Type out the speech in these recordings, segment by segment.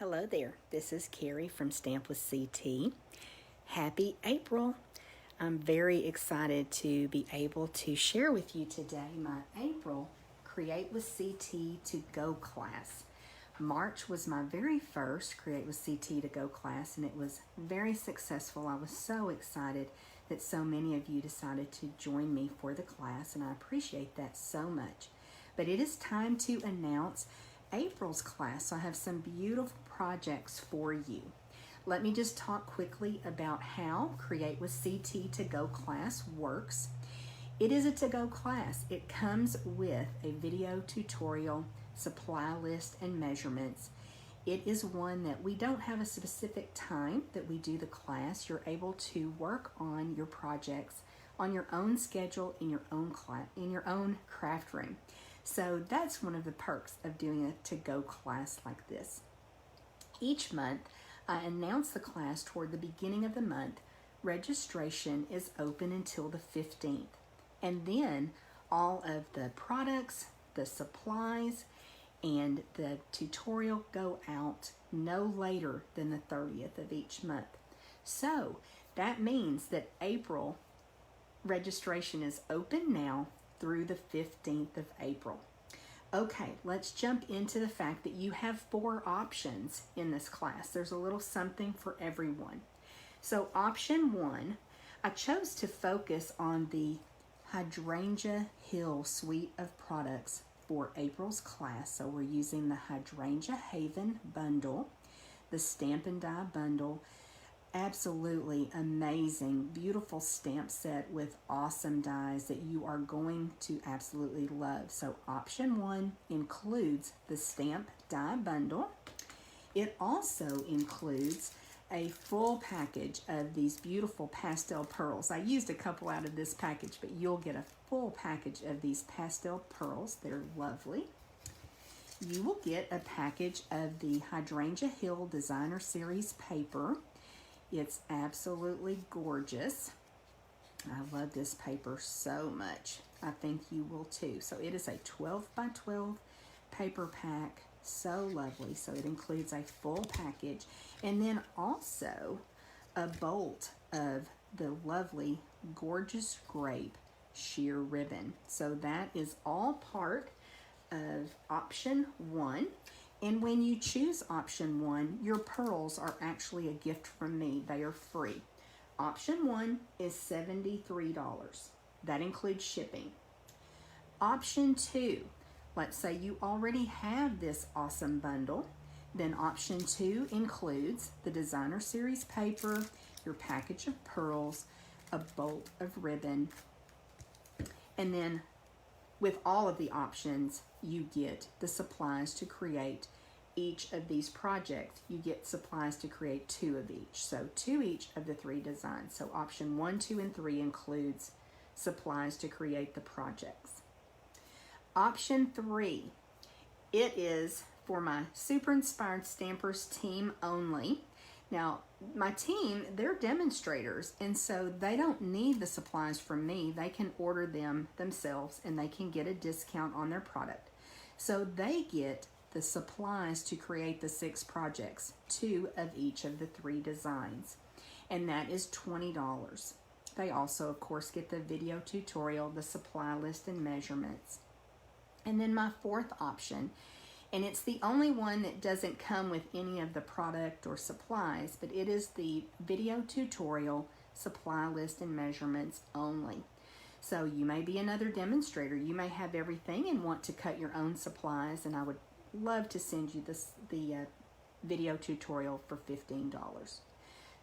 Hello there, this is Carrie from Stamp with CT. Happy April! I'm very excited to be able to share with you today my April Create with CT to Go class. March was my very first Create with CT to Go class, and it was very successful. I was so excited that so many of you decided to join me for the class, and I appreciate that so much. But it is time to announce April's class. So I have some beautiful projects for you. Let me just talk quickly about how Create with CT to Go class works. It is a to-go class. It comes with a video tutorial, supply list, and measurements. It is one that we don't have a specific time that we do the class. You're able to work on your projects on your own schedule in your own class, in your own craft room. So that's one of the perks of doing a to-go class like this. Each month, I announce the class toward the beginning of the month. Registration is open until the 15th. And then all of the products, the supplies, and the tutorial go out no later than the 30th of each month. So that means that April registration is open now through the 15th of April. Okay, let's jump into the fact that you have 4 options in this class. There's a little something for everyone. So option 1, I chose to focus on the Hydrangea Hill suite of products for April's class. So we're using the Hydrangea Haven bundle, the Stamp and Die bundle. Absolutely amazing, beautiful stamp set with awesome dies that you are going to absolutely love. So option 1 includes the Stamp Die bundle. It also includes a full package of these beautiful Pastel Pearls. I used a couple out of this package, but you'll get a full package of these Pastel Pearls. They're lovely. You will get a package of the Hydrangea Hill Designer Series paper. It's absolutely gorgeous. I love this paper so much. I think you will too. So it is a 12 by 12 paper pack. So lovely. So it includes a full package and then also a bolt of the lovely, gorgeous Grape sheer ribbon. So that is all part of option 1. And when you choose option 1, your pearls are actually a gift from me. They are free. Option 1 is $73. That includes shipping. Option 2, let's say you already have this awesome bundle. Then option 2 includes the Designer Series paper, your package of pearls, a bolt of ribbon, and then with all of the options, you get the supplies to create each of these projects. You get supplies to create 2 of each. So 2 each of the 3 designs. So option 1, 2, and 3 includes supplies to create the projects. Option 3, it is for my Super Inspired Stampers team only. Now, my team, they're demonstrators, and so they don't need the supplies from me. They can order them themselves, and they can get a discount on their product. So they get the supplies to create the 6 projects, 2 of each of the 3 designs, and that is $20. They also, of course, get the video tutorial, the supply list, and measurements. And then my 4th option, and it's the only one that doesn't come with any of the product or supplies, but it is the video tutorial, supply list, and measurements only. So you may be another demonstrator. You may have everything and want to cut your own supplies, and I would love to send you the video tutorial for $15.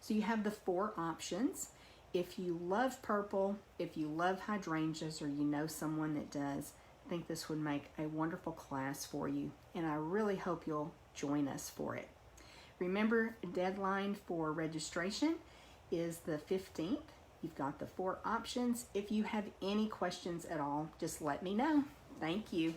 So you have the 4 options. If you love purple, if you love hydrangeas, or you know someone that does, I think this would make a wonderful class for you, and I really hope you'll join us for it. Remember, the deadline for registration is the 15th. You've got the 4 options. If you have any questions at all, just let me know. Thank you.